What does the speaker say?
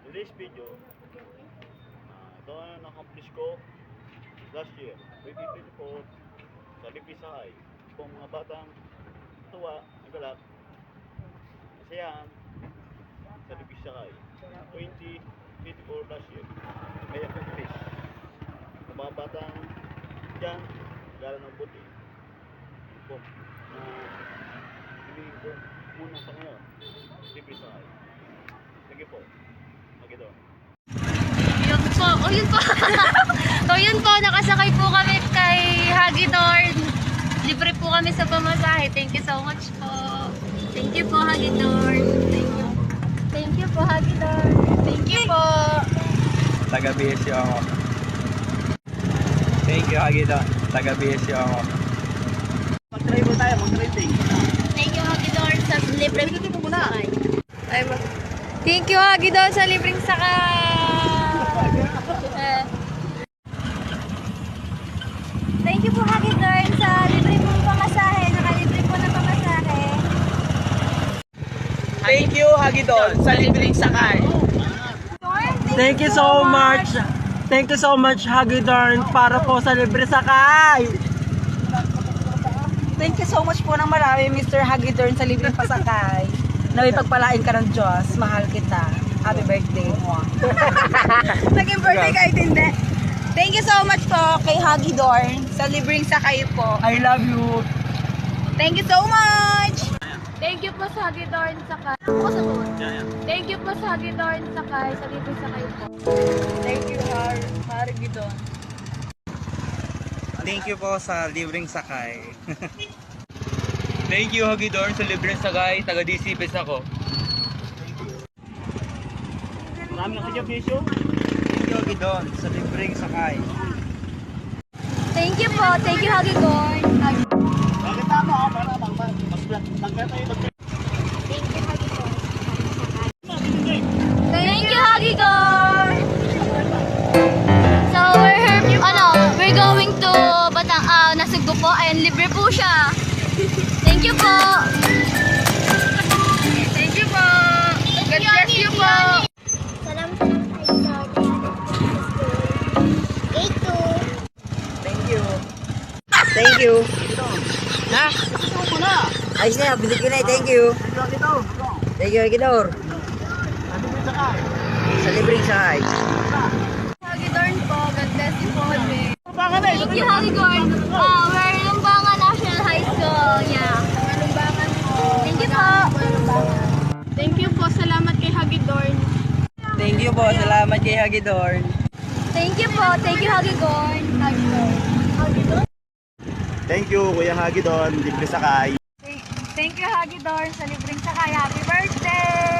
Today's video, ito ang na-accomplish ko last year, 2024, sa Lipisay. Kung mga batang tuwa, nagalak, masayahan sa Lipisay. 2024 last year, may accomplish. Kung mga batang dyan, gala ng buti. Kung hilihin ko muna sa ngayon, Lipisay. Sige po. Magidon. Yun po, o yun po. So yun po, nakasakay po kami kay Hagidorn. Libre po kami sa pamasahe. Thank you so much po. Thank you po, Hagidorn. Thank you. Thank you po, Hagidorn. Thank you po. Taga-BSU ako. Thank you, Hagidorn. Taga-BSU ako. Mag-try po tayo, mag-trending. Thank you, Hagidorn, sa libreng sakay. Thank you, Hagidorn, sa libreng sakay. Thank you po, Hagidorn, sa libre pong pamasahe. Nakalibre po ng pamasahe. Thank you, Hagidorn, sa libreng sakay. Thank you so much. Thank you so much, Hagidorn, para po sa libre sakay. Thank you so much po ng marami, Mr. Hagidorn, sa libreng pasakay. Naway pagpalain ka ng Diyos. Mahal kita. Happy birthday mo. Naging birthday kahit hindi. Thank you so much po kay Hagidorn sa libreng sakay po. I love you. Thank you so much! Thank you po sa Hagidorn sakay. Thank you po sa Hagidorn sakay, sa libreng sakay po. Thank you, Hagidorn. Thank you po sa libreng sakay. Thank you, Hagidorn, sa libreng sakay. Taga-DCPS ako. Marami ang kanya-bisyo. Thank you, Hagidorn, sa libreng sakay. Thank you po. Thank you, Hagidorn. Bakit tama ha? Para magkaya tayo mag-trending. Thank you, Hagidorn. Thank you, Hagidorn. So we're going to Nasugbo po and libre po siya. Thank you po. Thank you po. God bless you po. Salam Thank you. Thank you. Ha? Ayos na, visit ko na. Thank you. Thank you, Hagidorn. Sa libreng sakay. Hagidorn po. God bless you po. Thank you, Hagidorn. We're Lumbangan National High School. Yeah. Lumbangan po. Thank you po. Thank you po. Salamat kay Hagidorn. Thank you po. Salamat kay Hagidorn. Thank you po. Thank you, Hagidorn. Hagidorn. Thank you, Kuya Hagidorn, libre sakay. Thank you, Hagidorn, sa libreng sakay. Happy birthday!